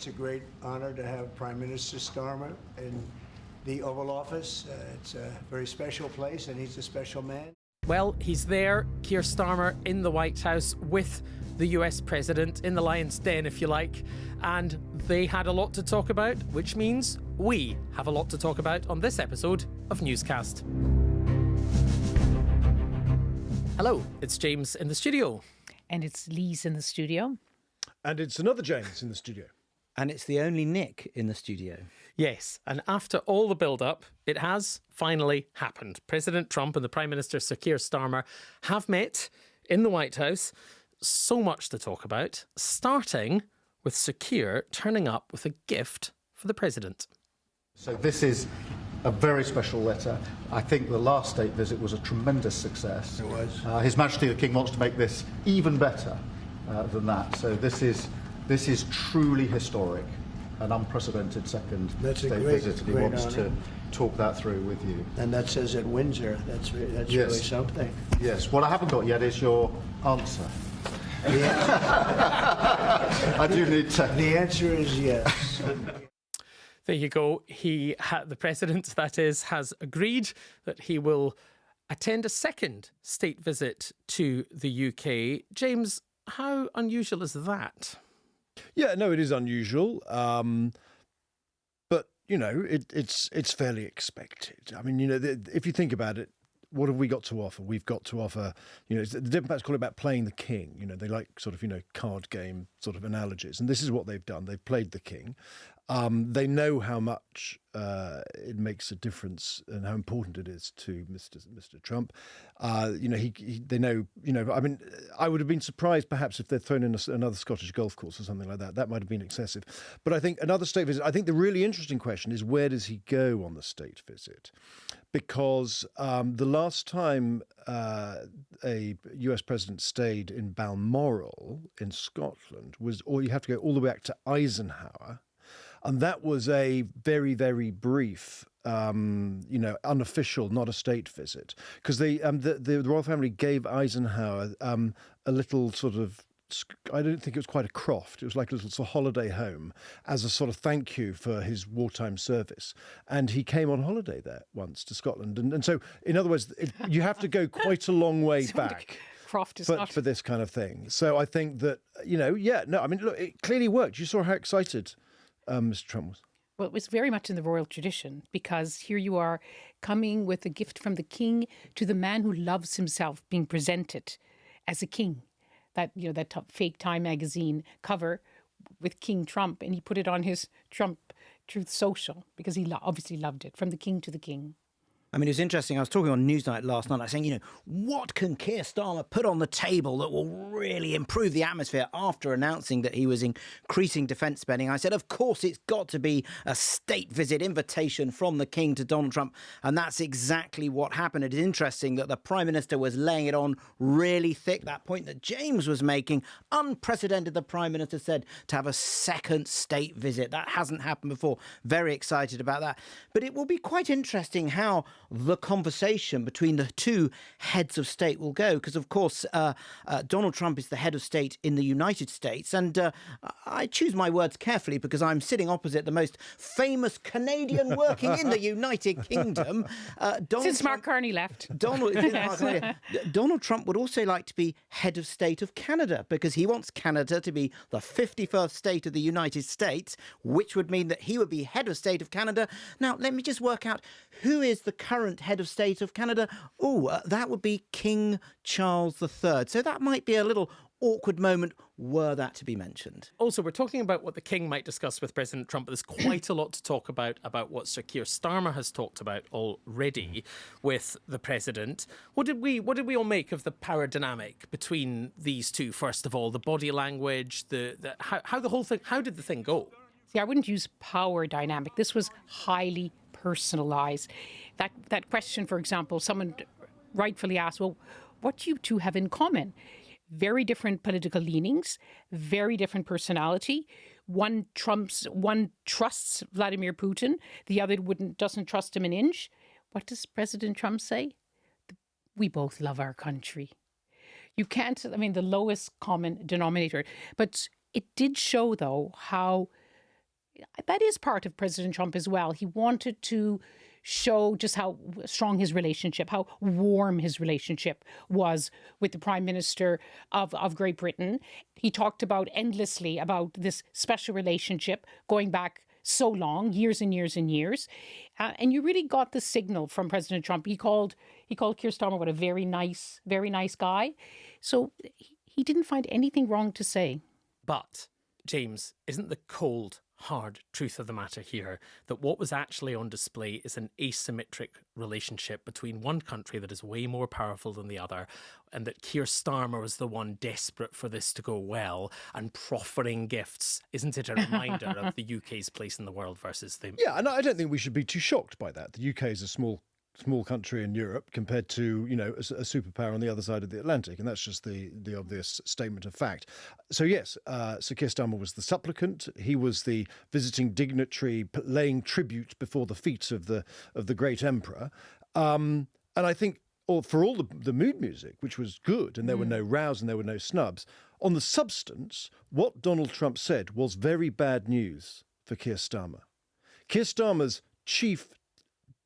It's a great honor to have Prime Minister Starmer in the Oval Office. It's a very special place, and he's a special man. Well, he's there, Keir Starmer, in the White House with the US President, in the lion's den, if you like. And they had a lot to talk about, which means we have a lot to talk about on this episode of Newscast. Hello, it's James in the studio. And it's Lise in the studio. And it's another James in the studio. And it's the only Nick in the studio. Yes, and after all the build-up, it has finally happened. President Trump and the Prime Minister, Sir Keir Starmer, have met in the White House. So much to talk about, starting with Sir Keir turning up with a gift for the President. So this is a very special letter. I think the last state visit was a tremendous success. It was. His Majesty the King wants to make this even better than that. So this is truly historic, an unprecedented second state visit, and he wants to talk that through with you. And that says at Windsor. That's Yes. really something. Yes. What I haven't got yet is your answer. I do need to. The answer is yes. There you go. The President, that is, has agreed that he will attend a second state visit to the UK. James, how unusual is that? Yeah, no, it is unusual. But, you know, it's fairly expected. I mean, you know, if you think about it, what have we got to offer? We've got to offer, you know, the Democrats call it about playing the king. You know, they like sort of, you know, card game sort of analogies. And this is what they've done. They've played the king. They know how much it makes a difference and how important it is to Mr. Trump. You know, they know, you know, I mean, I would have been surprised perhaps if they'd thrown in another Scottish golf course or something like that. That might have been excessive. But I think another state visit, I think the really interesting question is, where does he go on the state visit? Because the last time a US president stayed in Balmoral in Scotland or you have to go all the way back to Eisenhower. And that was a very, very brief, you know, unofficial, not a state visit, because the royal family gave Eisenhower a little sort of, I don't think it was quite a croft. It was like a little sort of holiday home as a sort of thank you for his wartime service. And he came on holiday there once to Scotland. And so, in other words, you have to go quite a long way back. For this kind of thing. So I think that, you know, I mean, look, it clearly worked. You saw how excited Mr. Trump was. Well, it was very much in the royal tradition, because here you are coming with a gift from the king to the man who loves himself, being presented as a king. That, you know, that fake Time magazine cover with King Trump, and he put it on his Trump Truth Social because he obviously loved it, from the king to the king. I mean, it was interesting. I was talking on Newsnight last night. I was saying, you know, what can Keir Starmer put on the table that will really improve the atmosphere after announcing that he was increasing defence spending? I said, of course, it's got to be a state visit invitation from the King to Donald Trump. And that's exactly what happened. It is interesting that the Prime Minister was laying it on really thick. That point that James was making, unprecedented, the Prime Minister said, to have a second state visit. That hasn't happened before. Very excited about that. But it will be quite interesting how the conversation between the two heads of state will go, because, of course, Donald Trump is the head of state in the United States. And I choose my words carefully because I'm sitting opposite the most famous Canadian working in the United Kingdom. Since Mark Carney left. Donald Trump would also like to be head of state of Canada, because he wants Canada to be the 51st state of the United States, which would mean that he would be head of state of Canada. Now, let me just work out who is the current head of state of Canada. That would be King Charles III. So that might be a little awkward moment were that to be mentioned. Also, we're talking about what the King might discuss with President Trump, but there's quite a lot to talk about what Sir Keir Starmer has talked about already with the President. What did we all make of the power dynamic between these two? First of all, the body language, how the whole thing, how did the thing go? See, I wouldn't use power dynamic. This was highly personalised. That question, for example, someone rightfully asked, well, what do you two have in common? Very different political leanings, very different personality. One trusts Vladimir Putin, the other doesn't trust him an inch. What does President Trump say? We both love our country. You can't, the lowest common denominator. But it did show, though, how that is part of President Trump as well. He wanted to show just how strong his relationship, how warm his relationship was with the Prime Minister of Great Britain. He talked about endlessly about this special relationship going back so long, years and years and years. And you really got the signal from President Trump. He called Keir Starmer what a very nice guy. So he didn't find anything wrong to say. But, James, isn't the cold, hard truth of the matter here that what was actually on display is an asymmetric relationship between one country that is way more powerful than the other, and that Keir Starmer was the one desperate for this to go well and proffering gifts? Isn't it a reminder of the UK's place in the world versus the... Yeah, and I don't think we should be too shocked by that. The UK is a small country in Europe compared to, a superpower on the other side of the Atlantic. And that's just the obvious statement of fact. So, yes, Sir Keir Starmer was the supplicant. He was the visiting dignitary laying tribute before the feet of the great emperor. And I think for all the mood music, which was good, and there were no rows and there were no snubs, on the substance, what Donald Trump said was very bad news for Keir Starmer. Keir Starmer's chief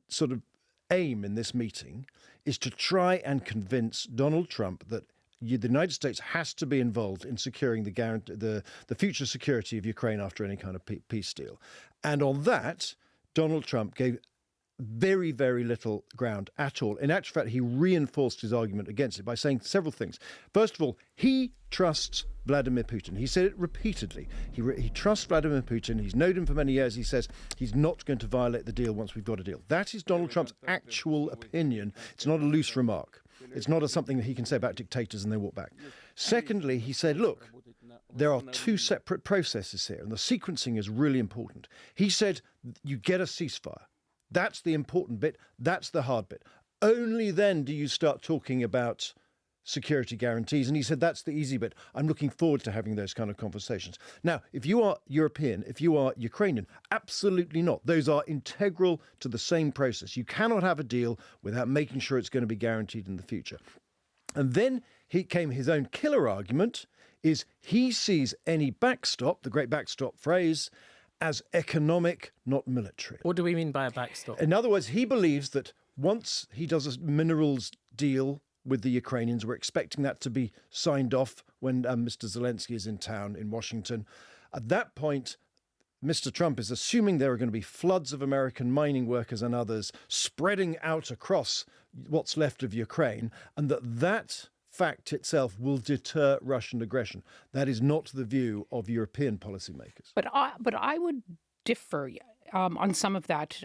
sort of aim in this meeting is to try and convince Donald Trump that the United States has to be involved in securing the future security of Ukraine after any kind of peace deal. And on that, Donald Trump gave very, very little ground at all. In actual fact, he reinforced his argument against it by saying several things. First of all, he trusts Vladimir Putin. He said it repeatedly. He trusts Vladimir Putin. He's known him for many years. He says he's not going to violate the deal once we've got a deal. That is Donald Trump's actual opinion. It's not a loose remark. It's not something that he can say about dictators and they walk back. Secondly, he said, look, there are two separate processes here, and the sequencing is really important. He said, you get a ceasefire. That's the important bit. That's the hard bit. Only then do you start talking about security guarantees. And he said, that's the easy bit. I'm looking forward to having those kind of conversations. Now, if you are European, if you are Ukrainian, absolutely not. Those are integral to the same process. You cannot have a deal without making sure it's going to be guaranteed in the future. And then his own killer argument is he sees any backstop, the great backstop phrase, as economic, not military. What do we mean by a backstop? In other words, he believes that once he does a minerals deal with the Ukrainians, we're expecting that to be signed off when Mr. Zelensky is in town in Washington. At that point, Mr. Trump is assuming there are going to be floods of American mining workers and others spreading out across what's left of Ukraine, and that fact itself will deter Russian aggression. That is not the view of European policymakers. But I would differ on some of that.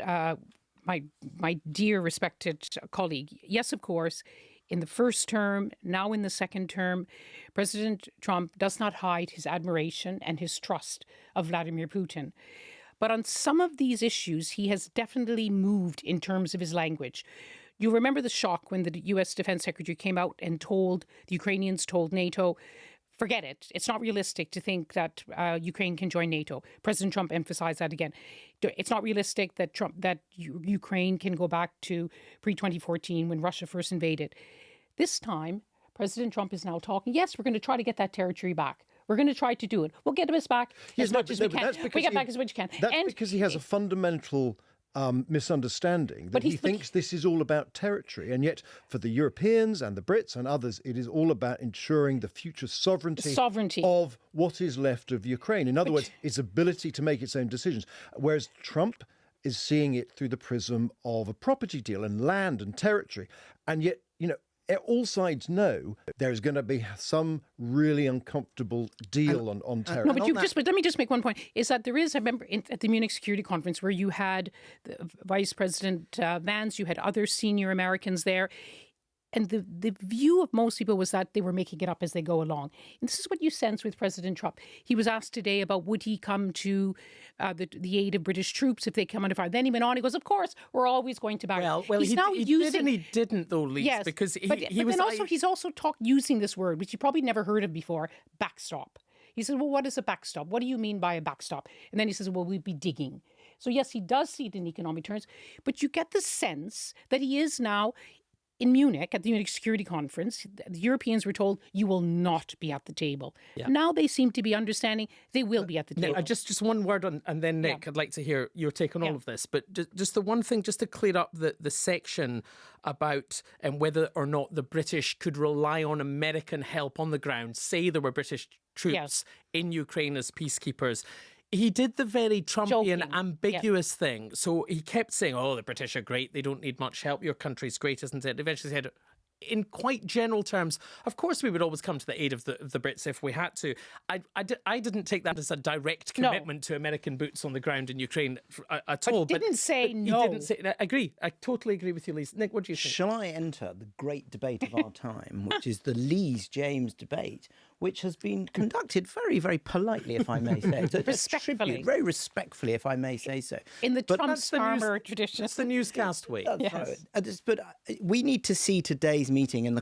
My dear respected colleague, yes, of course, in the first term, now in the second term, President Trump does not hide his admiration and his trust of Vladimir Putin. But on some of these issues, he has definitely moved in terms of his language. You remember the shock when the U.S. Defense Secretary came out and the Ukrainians told NATO, forget it. It's not realistic to think that Ukraine can join NATO. President Trump emphasized that again. It's not realistic that Ukraine can go back to pre-2014 when Russia first invaded. This time, President Trump is now talking, yes, we're going to try to get that territory back. We're going to try to do it. We'll get us back as much as we can. We get back as much as we can. That's because he has a fundamental misunderstanding that he thinks this is all about territory. And yet for the Europeans and the Brits and others, it is all about ensuring the future sovereignty of what is left of Ukraine. In other words, its ability to make its own decisions. Whereas Trump is seeing it through the prism of a property deal and land and territory. And yet, all sides know there is going to be some really uncomfortable deal on terror. No, but let me just make one point. Is that there is, I remember at the Munich Security Conference where you had Vice President Vance, you had other senior Americans there. And the view of most people was that they were making it up as they go along. And this is what you sense with President Trump. He was asked today about would he come to the aid of British troops if they come under fire. Then he went on, he goes, of course, we're always going to back. Well, he did and he didn't, though, Lise, yes, because he's also using this word, which you probably never heard of before, backstop. He said, well, what is a backstop? What do you mean by a backstop? And then he says, well, we'd be digging. So yes, he does see it in economic terms, but you get the sense that he is now in Munich, at the Munich Security Conference, the Europeans were told, you will not be at the table. Yeah. Now they seem to be understanding they will be at the table. Nick, just one word on, and then Nick, I'd like to hear your take on all of this. But just the one thing, just to clear up the section about whether or not the British could rely on American help on the ground, say there were British troops in Ukraine as peacekeepers. He did the very Trumpian, ambiguous thing. So he kept saying, oh, the British are great. They don't need much help. Your country's great, isn't it? Eventually said, in quite general terms, of course we would always come to the aid of the Brits if we had to. I didn't take that as a direct commitment to American boots on the ground in Ukraine at all. But didn't say no. He didn't say. I agree. I totally agree with you, Lise. Nick, what do you think? Shall I enter the great debate of our time, which is the Lees-James debate, which has been conducted very, very politely, if I may say. So Respectfully. very respectfully, if I may say so. In the Trump-Starmer tradition. That's the newscast way. But we need to see today's meeting in the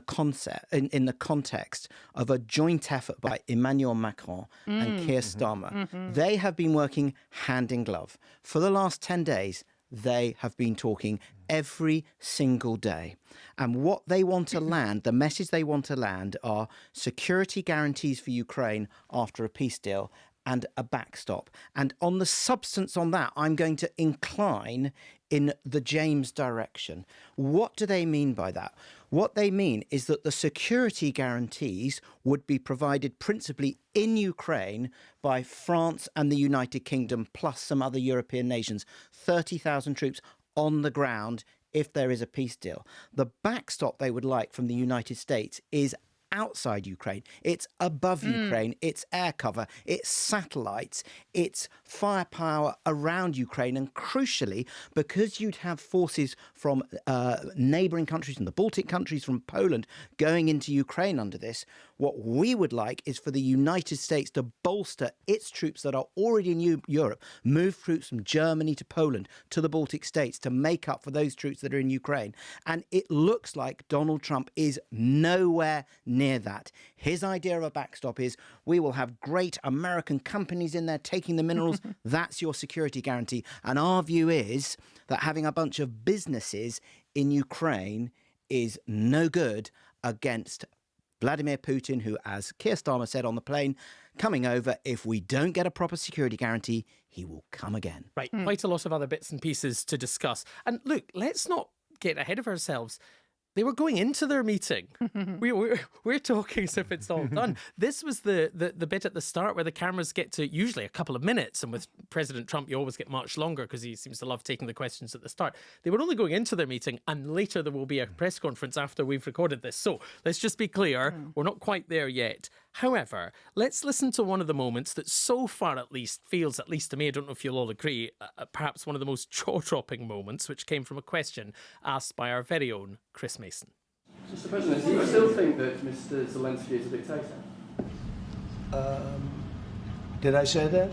context of a joint effort by Emmanuel Macron and Keir Starmer. They have been working hand in glove. For the last 10 days, they have been talking every single day. And what they want to land, the message they want to land, are security guarantees for Ukraine after a peace deal and a backstop. And on the substance on that, I'm going to incline in the James direction. What do they mean by that? What they mean is that the security guarantees would be provided principally in Ukraine by France and the United Kingdom, plus some other European nations, 30,000 troops on the ground if there is a peace deal. The backstop they would like from the United States is outside Ukraine. It's above Ukraine. It's air cover. It's satellites. It's firepower around Ukraine. And crucially, because you'd have forces from neighbouring countries, from the Baltic countries, from Poland, going into Ukraine under this, what we would like is for the United States to bolster its troops that are already in Europe, move troops from Germany to Poland to the Baltic states to make up for those troops that are in Ukraine. And it looks like Donald Trump is nowhere near that. His idea of a backstop is we will have great American companies in there taking the minerals. That's your security guarantee. And our view is that having a bunch of businesses in Ukraine is no good against Vladimir Putin, who, as Keir Starmer said on the plane, coming over, if we don't get a proper security guarantee, he will come again. Right, quite a lot of other bits and pieces to discuss. And look, let's not get ahead of ourselves. They were going into their meeting. We're talking as if it's all done. This was the bit at the start where the cameras get to usually a couple of minutes. And with President Trump, you always get much longer because he seems to love taking the questions at the start. They were only going into their meeting, and later there will be a press conference after we've recorded this. So let's just be clear, we're not quite there yet. However, let's listen to one of the moments that so far at least feels, at least to me, I don't know if you'll all agree, perhaps one of the most jaw-dropping moments, which came from a question asked by our very own Chris Mason. Mr. President, do you still think that Mr. Zelensky is a dictator? Did I say that?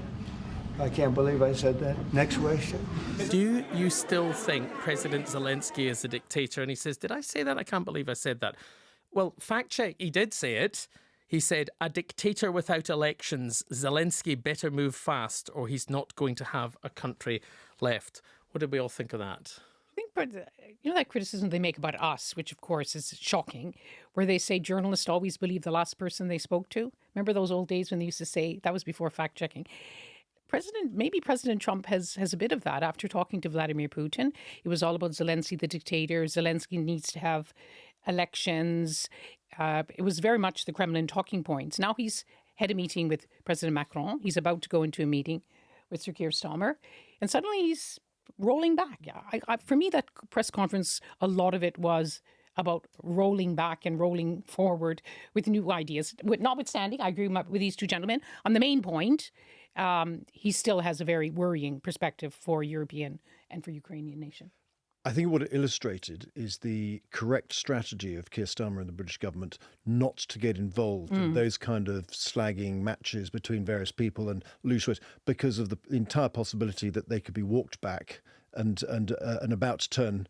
I can't believe I said that. Next question. Do you still think President Zelensky is a dictator? And he says, did I say that? I can't believe I said that. Well, fact check, he did say it. He said, a dictator without elections. Zelensky better move fast or he's not going to have a country left. What did we all think of that? I think, you know, that criticism they make about us, which of course is shocking, where they say journalists always believe the last person they spoke to. Remember those old days when they used to say, that was before fact checking. Maybe President Trump has a bit of that after talking to Vladimir Putin. It was all about Zelensky, the dictator. Zelensky needs to have elections. It was very much the Kremlin talking points. Now he's had a meeting with President Macron. He's about to go into a meeting with Sir Keir Starmer. And suddenly he's rolling back. For me, that press conference, a lot of it was about rolling back and rolling forward with new ideas. Notwithstanding, I agree with these two gentlemen. On the main point, he still has a very worrying perspective for European and for Ukrainian nation. I think what it illustrated is the correct strategy of Keir Starmer and the British government not to get involved in those kind of slagging matches between various people and loose words, because of the entire possibility that they could be walked back and about to turn,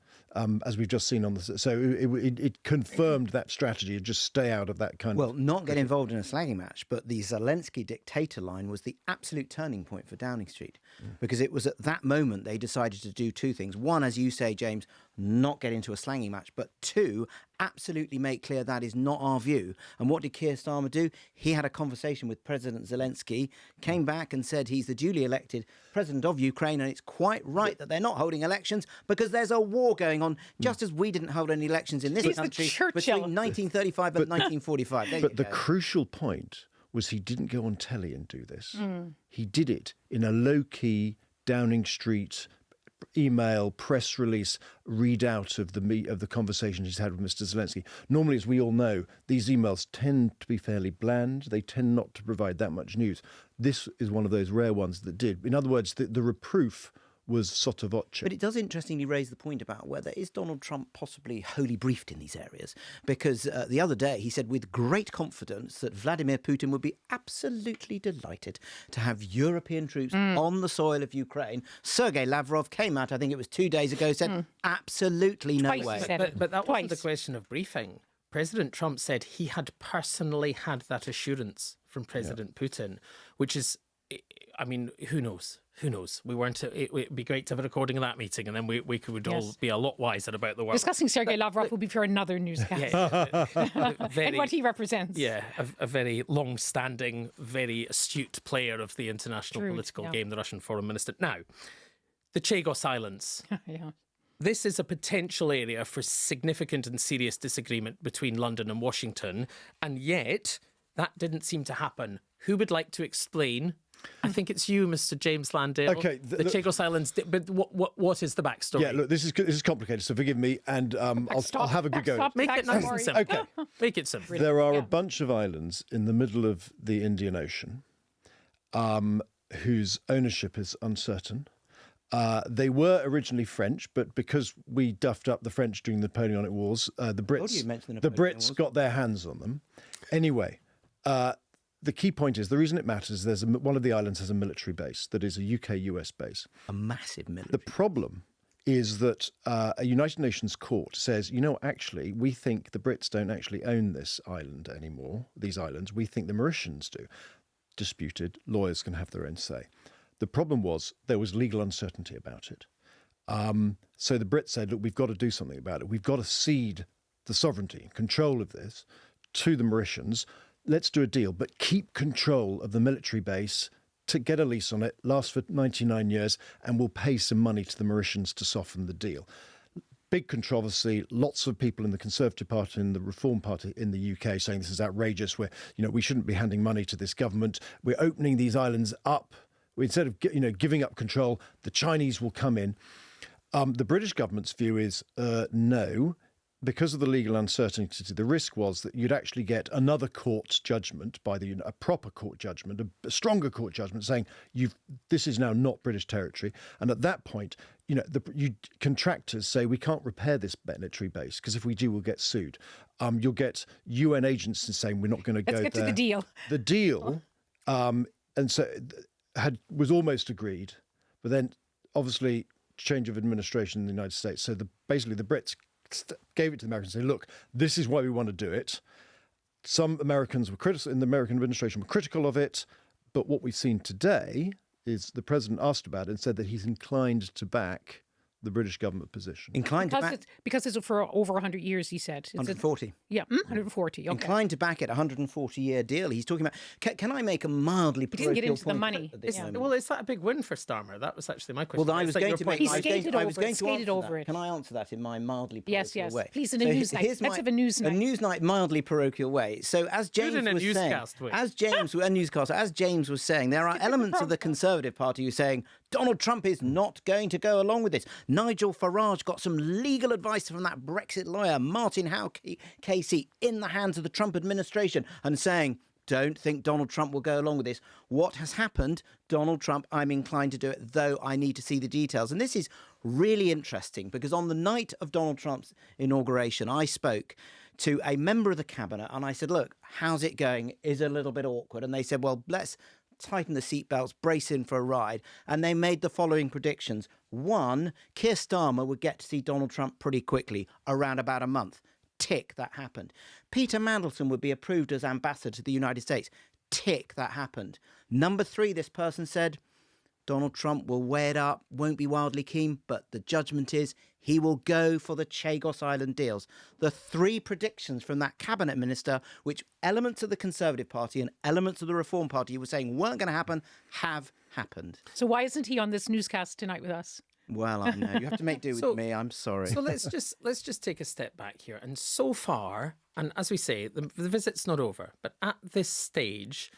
as we've just seen on the. So it confirmed that strategy and just stay out of that kind of. Well, not get involved in a slagging match, but the Zelensky dictator line was the absolute turning point for Downing Street. because it was at that moment they decided to do two things. One, as you say, James, not get into a slanging match, but two, absolutely make clear that is not our view. And what did Keir Starmer do? He had a conversation with President Zelensky, came back and said he's the duly elected president of Ukraine, and it's quite right that they're not holding elections because there's a war going on, just as we didn't hold any elections in this country between 1935 and 1945. But the crucial point was he didn't go on telly and do this. He did it in a low-key Downing Street email, press release, readout of the conversation he's had with Mr. Zelensky. Normally, as we all know, these emails tend to be fairly bland. They tend not to provide that much news. This is one of those rare ones that did. In other words, the reproof was sotto voce. But it does interestingly raise the point about whether is Donald Trump possibly wholly briefed in these areas? Because the other day he said with great confidence that Vladimir Putin would be absolutely delighted to have European troops on the soil of Ukraine. Sergei Lavrov came out, I think it was 2 days ago, said absolutely no way. But that wasn't the question of briefing. President Trump said he had personally had that assurance from President Putin, which is, I mean, who knows? Who knows? We weren't. It would be great to have a recording of that meeting, and then we could all be a lot wiser about the world. Discussing Sergei Lavrov will be for another newscast. And what he represents. Yeah, a very long-standing, very astute player of the international political game, the Russian foreign minister. Now, the Chagos Islands. This is a potential area for significant and serious disagreement between London and Washington, and yet that didn't seem to happen. Who would like to explain? I think it's you, Mr. James Landale. Okay, the Chagos Islands. But what is the backstory? Yeah, look, this is complicated, so forgive me, and I'll have a good go. Make it nice and simple. Okay, make it simple. There are a bunch of islands in the middle of the Indian Ocean, whose ownership is uncertain. They were originally French, but because we duffed up the French during the Napoleonic Wars, the Brits got their hands on them. Anyway. The key point is, the reason it matters, one of the islands has a military base that is a UK-US base. A massive military. The problem is that a United Nations court says, actually, we think the Brits don't actually own this island anymore, these islands. We think the Mauritians do. Disputed. Lawyers can have their own say. The problem was there was legal uncertainty about it. So the Brits said, look, we've got to do something about it. We've got to cede the sovereignty and control of this to the Mauritians. Let's do a deal, but keep control of the military base, to get a lease on it, last for 99 years, and we'll pay some money to the Mauritians to soften the deal. Big controversy, lots of people in the Conservative Party and the Reform Party in the UK saying this is outrageous, we shouldn't be handing money to this government. We're opening these islands up. Instead of giving up control, the Chinese will come in. The British government's view is no. Because of the legal uncertainty, the risk was that you'd actually get another court judgment a proper court judgment, a stronger court judgment saying this is now not British territory. And at that point, contractors say we can't repair this military base because if we do, we'll get sued. You'll get UN agencies saying we're not going to go there. Let's get to the deal. The deal, and so was almost agreed, but then obviously change of administration in the United States. So basically the Brits gave it to the Americans and said, look, this is why we want to do it. Some Americans were critical, in the American administration were critical of it, but what we've seen today is the president asked about it and said that he's inclined to back the British government position. Because it's for over 100 years, he said. 140. Yeah, 140. Okay. Inclined to back it, a 140-year deal. He's talking about... Can I make a mildly parochial get into the point money. Well, is that a big win for Starmer? That was actually my question. Well, I was going to make... He skated over it. Can I answer that in my mildly parochial way? Yes. Please, in a news night. Let's have a news night. A news night, mildly parochial way. So as James was saying... As James was saying, there are elements of the Conservative Party who are saying Donald Trump is not going to go along with this. Nigel Farage got some legal advice from that Brexit lawyer, Martin Howe-Casey, in the hands of the Trump administration and saying, don't think Donald Trump will go along with this. What has happened? Donald Trump, I'm inclined to do it, though I need to see the details. And this is really interesting because on the night of Donald Trump's inauguration, I spoke to a member of the cabinet and I said, look, how's it going? Is it a little bit awkward? And they said, well, let's tighten the seatbelts, brace in for a ride. And they made the following predictions. One, Keir Starmer would get to see Donald Trump pretty quickly, around about a month. Tick, that happened. Peter Mandelson would be approved as ambassador to the United States. Tick, that happened. Number three, this person said, Donald Trump will weigh it up, won't be wildly keen, but the judgment is he will go for the Chagos Island deals. The 3 predictions from that cabinet minister, which elements of the Conservative Party and elements of the Reform Party were saying weren't going to happen, have happened. So why isn't he on this newscast tonight with us? Well, I know. You have to make do with me. I'm sorry. So let's just take a step back here. And so far, and as we say, the visit's not over. But at this stage,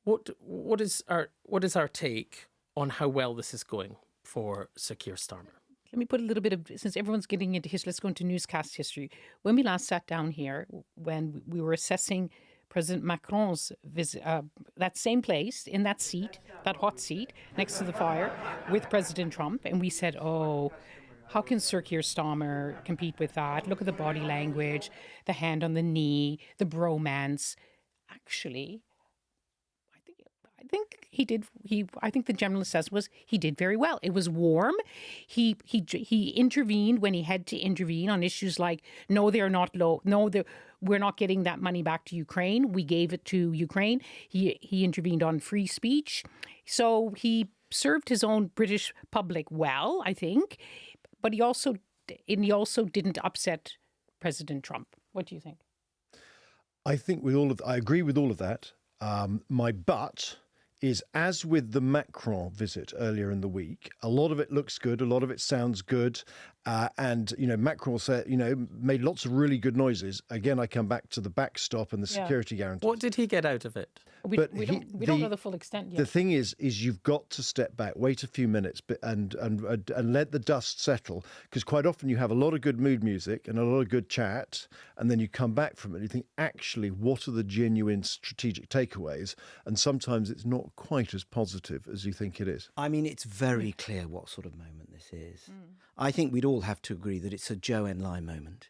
what is our take on how well this is going for Sir Keir Starmer? Let me put a little bit of, since everyone's getting into history, let's go into newscast history. When we last sat down here, when we were assessing President Macron's visit, that same place, in that seat, that hot seat next to the fire with President Trump, and we said, oh, how can Sir Keir Starmer compete with that? Look at the body language, the hand on the knee, the bromance. Actually, I think the general assessment was he did very well. It was warm. He intervened when he had to intervene on issues like, no, they're not low. No, we're not getting that money back to Ukraine. We gave it to Ukraine. He intervened on free speech. So he served his own British public well, I think. But he also didn't upset President Trump. What do you think? I agree with all of that. My but is, as with the Macron visit earlier in the week, a lot of it looks good, a lot of it sounds good, and Macron said, made lots of really good noises. Again, I come back to the backstop and the security guarantee. What did he get out of it? We don't know the full extent yet. The thing is you've got to step back, wait a few minutes, and let the dust settle, because quite often you have a lot of good mood music and a lot of good chat, and then you come back from it and you think, actually, what are the genuine strategic takeaways? And sometimes it's not quite as positive as you think it is. I mean, it's very clear what sort of moment this is. I think we'd all have to agree that it's a Zhou Enlai moment.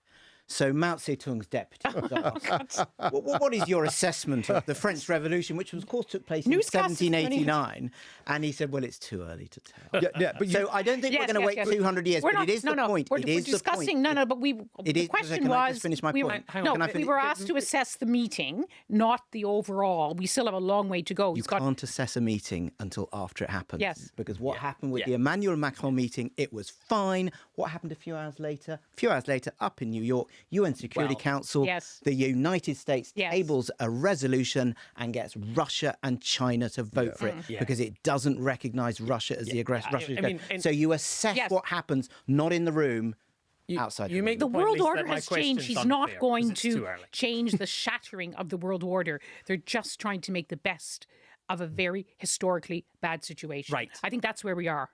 So Mao Zedong's deputy was asked, what is your assessment of the French Revolution, which of course took place in 1789? And he said, well, it's too early to tell. So I don't think we're going to wait 200 years, but it is the point. We're discussing, but the question was, just finish my point? We were asked to assess the meeting, not the overall. We still have a long way to go. You can't assess a meeting until after it happens. Yes. Because what happened with the Emmanuel Macron meeting, it was fine. What happened a few hours later, up in New York, UN Security Council, the United States tables a resolution and gets Russia and China to vote for it because it doesn't recognise Russia as the aggressor. So you assess what happens, not in the room, outside. The world order has changed. He's not going to change the shattering of the world order. They're just trying to make the best of a very historically bad situation. Right. I think that's where we are.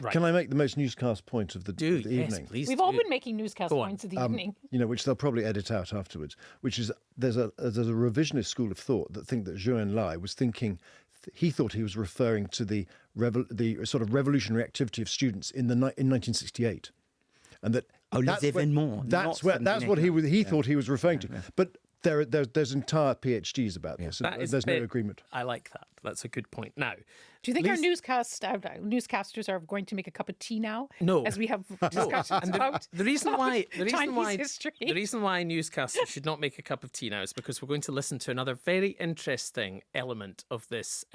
Right. Can I make the most newscast point of the evening? Please. We've all been making newscast points of the evening. Which they'll probably edit out afterwards, which is there's a revisionist school of thought that think that Zhou Enlai was thinking, he thought he was referring to the sort of revolutionary activity of students in 1968. And that that's what he thought he was referring to. But there's entire PhDs about this. There's no agreement. I like that. That's a good point. Now, do you think our newscasters are going to make a cup of tea now? No, as we have discussions about the reason why history. The reason why newscasters should not make a cup of tea now is because we're going to listen to another very interesting element of this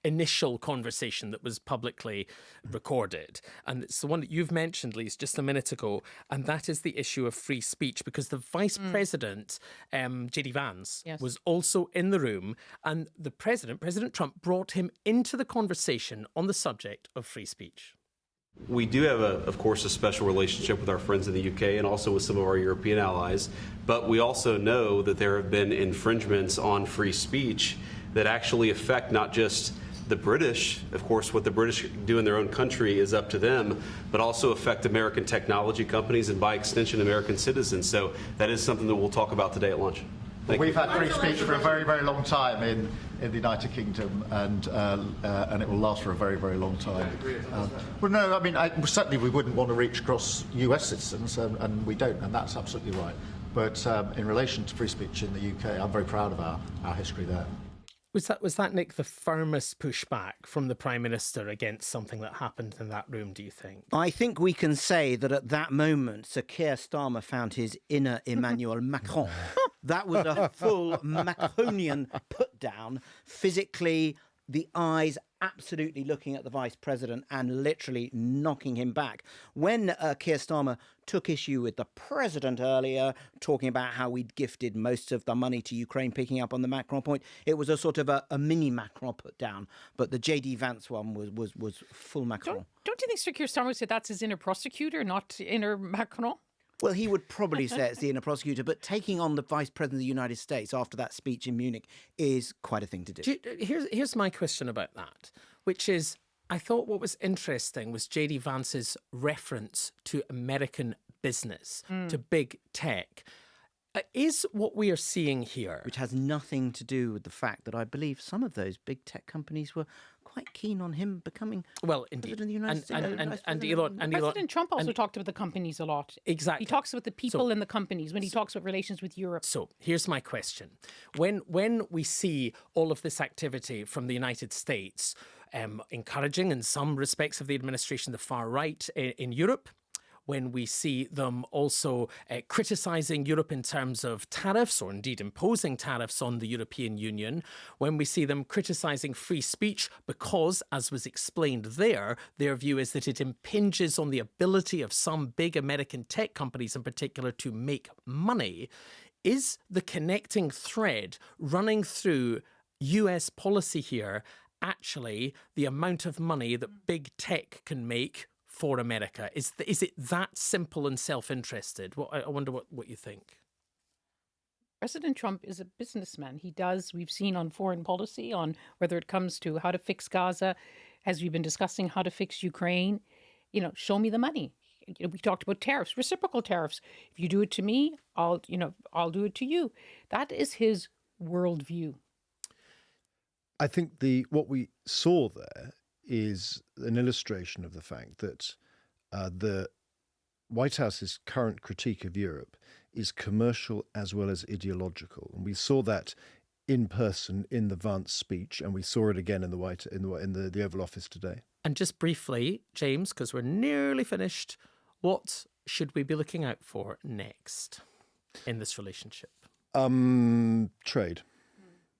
initial conversation that was publicly recorded, and it's the one that you've mentioned, Lise, just a minute ago, and that is the issue of free speech, because the Vice President, J.D. Vance, was also in the room, and the President Trump, brought him into the conversation on the subject of free speech. We do have, of course, a special relationship with our friends in the UK and also with some of our European allies, but we also know that there have been infringements on free speech that actually affect not just the British. Of course, what the British do in their own country is up to them, but also affect American technology companies and by extension American citizens. So that is something that we'll talk about today at lunch. We've had free speech for a very, very long time in the United Kingdom, and it will last for a very, very long time. Well, no, I mean, certainly we wouldn't want to reach across US citizens, and we don't, and that's absolutely right. But in relation to free speech in the UK, I'm very proud of our history there. Was that, Nick, the firmest pushback from the Prime Minister against something that happened in that room, do you think? I think we can say that at that moment, Sir Keir Starmer found his inner Emmanuel Macron. That was a full Macronian put-down, physically, the eyes absolutely looking at the vice president and literally knocking him back. When Keir Starmer took issue with the president earlier, talking about how we'd gifted most of the money to Ukraine, picking up on the Macron point, it was a sort of a mini Macron put down. But the J.D. Vance one was full Macron. Don't you think Sir Keir Starmer said that's his inner prosecutor, not inner Macron? Well, he would probably say it's the inner prosecutor, but taking on the Vice President of the United States after that speech in Munich is quite a thing to do. Here's my question about that, which is, I thought what was interesting was J.D. Vance's reference to American business, to big tech. Is what we are seeing here... Which has nothing to do with the fact that I believe some of those big tech companies were quite keen on him becoming President of the United States. And Elon... President Trump also talked about the companies a lot. Exactly. He talks about the people in the companies when he talks about relations with Europe. So here's my question. When we see all of this activity from the United States, encouraging in some respects of the administration the far right in Europe, when we see them also criticising Europe in terms of tariffs, or indeed imposing tariffs on the European Union, when we see them criticising free speech because, as was explained there, their view is that it impinges on the ability of some big American tech companies in particular to make money, is the connecting thread running through US policy here actually the amount of money that big tech can make for America? Is it that simple and self-interested? I wonder what you think. President Trump is a businessman. We've seen on foreign policy, on whether it comes to how to fix Gaza, as we've been discussing how to fix Ukraine, show me the money. We talked about tariffs, reciprocal tariffs. If you do it to me, I'll do it to you. That is his worldview. I think what we saw there is an illustration of the fact that the White House's current critique of Europe is commercial as well as ideological, and we saw that in person in the Vance speech, and we saw it again in the Oval Office today. And just briefly, James, because we're nearly finished, what should we be looking out for next in this relationship? Trade.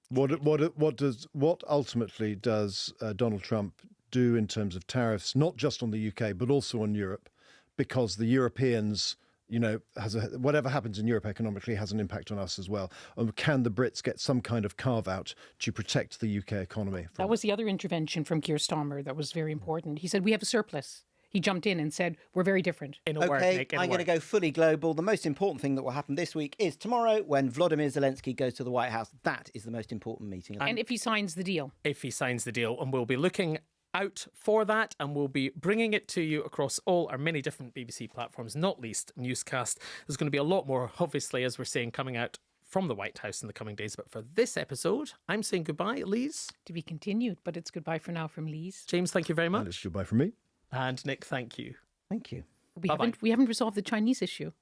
What ultimately does Donald Trump do in terms of tariffs, not just on the UK, but also on Europe, because the Europeans, whatever happens in Europe economically has an impact on us as well. Can the Brits get some kind of carve-out to protect the UK economy? That was the other intervention from Keir Starmer that was very important. He said, we have a surplus. He jumped in and said, we're very different. I'm going to go fully global. The most important thing that will happen this week is tomorrow when Volodymyr Zelensky goes to the White House. That is the most important meeting. And if he signs the deal. If he signs the deal, and we'll be looking out for that, and we'll be bringing it to you across all our many different BBC platforms, not least Newscast. There's going to be a lot more, obviously, as we're saying, coming out from the White House in the coming days. But for this episode, I'm saying goodbye. Lise? To be continued, but it's goodbye for now from Lise. James, thank you very much. And it's goodbye from me. And Nick, thank you. Thank you. We haven't resolved the Chinese issue.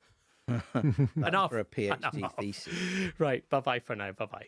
Enough. For a PhD thesis. Right, bye-bye for now. Bye-bye.